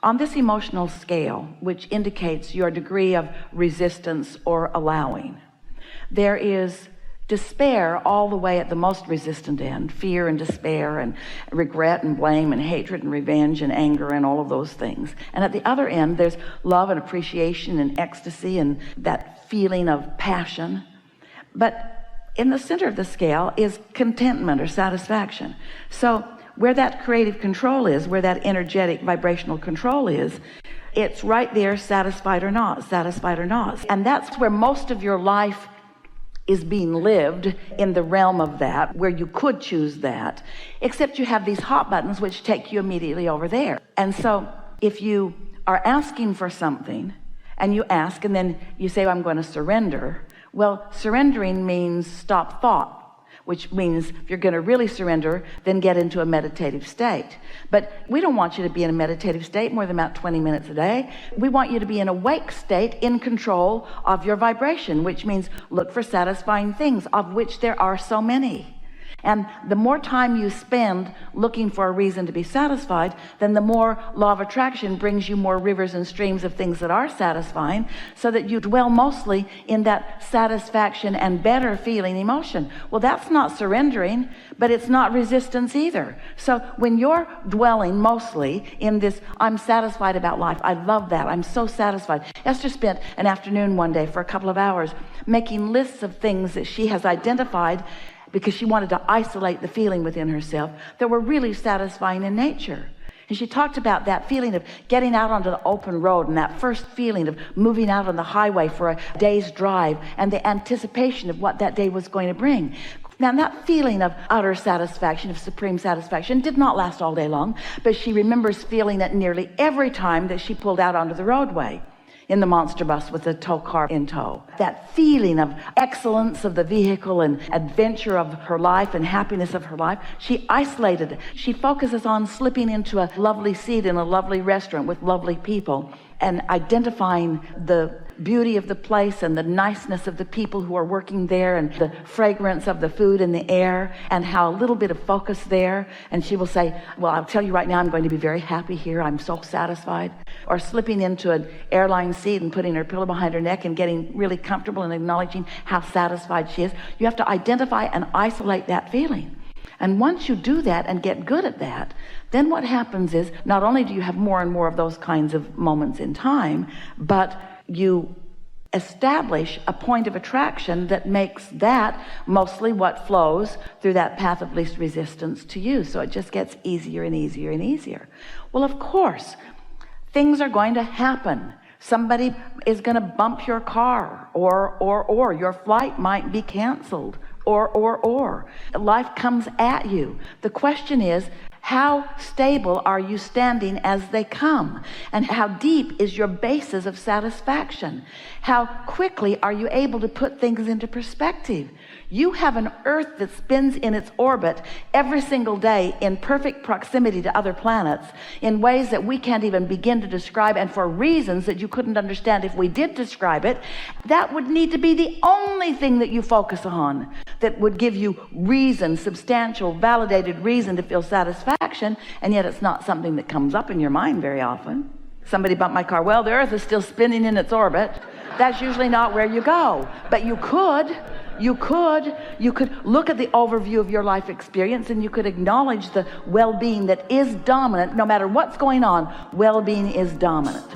On this emotional scale, which indicates your degree of resistance or allowing, there is despair all the way at the most resistant end, fear and despair and regret and blame and hatred and revenge and anger and all of those things. And at the other end, there's love and appreciation and ecstasy and that feeling of passion. But in the center of the scale is contentment or satisfaction. So where that creative control is, where that energetic vibrational control is, it's right there, satisfied or not, satisfied or not. And that's where most of your life is being lived, in the realm of that, where you could choose that, except you have these hot buttons which take you immediately over there. And so if you are asking for something and you ask and then you say, I'm going to surrender, well, surrendering means stop thought, which means if you're going to really surrender, then get into a meditative state. But we don't want you to be in a meditative state more than about 20 minutes a day. We want you to be in a awake state, in control of your vibration, which means look for satisfying things, of which there are so many. And the more time you spend looking for a reason to be satisfied, then the more law of attraction brings you more rivers and streams of things that are satisfying, so that you dwell mostly in that satisfaction and better feeling emotion. Well, that's not surrendering, but it's not resistance either. So when you're dwelling mostly in this, I'm satisfied about life, I love that, I'm so satisfied. Esther spent an afternoon one day for a couple of hours making lists of things that she has identified, because she wanted to isolate the feeling within herself, that were really satisfying in nature. And she talked about that feeling of getting out onto the open road, and that first feeling of moving out on the highway for a day's drive, and the anticipation of what that day was going to bring. Now, that feeling of utter satisfaction, of supreme satisfaction, did not last all day long, but she remembers feeling it nearly every time that she pulled out onto the roadway in the monster bus with the tow car in tow. That feeling of excellence of the vehicle and adventure of her life and happiness of her life, she isolated it. She focuses on slipping into a lovely seat in a lovely restaurant with lovely people, and identifying the beauty of the place and the niceness of the people who are working there, and the fragrance of the food in the air, and how a little bit of focus there, and she will say, well, I'll tell you right now, I'm going to be very happy here, I'm so satisfied. Or slipping into an airline seat and putting her pillow behind her neck and getting really comfortable and acknowledging how satisfied she is. You have to identify and isolate that feeling. And once you do that and get good at that, then what happens is, not only do you have more and more of those kinds of moments in time, but you establish a point of attraction that makes that mostly what flows through that path of least resistance to you. So it just gets easier and easier and easier. Well, of course, things are going to happen. Somebody is going to bump your car, or your flight might be canceled, or life comes at you. The question is, how stable are you standing as they come? And how deep is your basis of satisfaction? How quickly are you able to put things into perspective? You have an earth that spins in its orbit every single day in perfect proximity to other planets in ways that we can't even begin to describe, and for reasons that you couldn't understand if we did describe it. That would need to be the only thing that you focus on, that would give you reason, substantial, validated reason to feel satisfaction, and yet it's not something that comes up in your mind very often. Somebody bumped my car. Well, the earth is still spinning in its orbit. That's usually not where you go. But you could look at the overview of your life experience, and you could acknowledge the well-being that is dominant. No matter what's going on, well-being is dominant.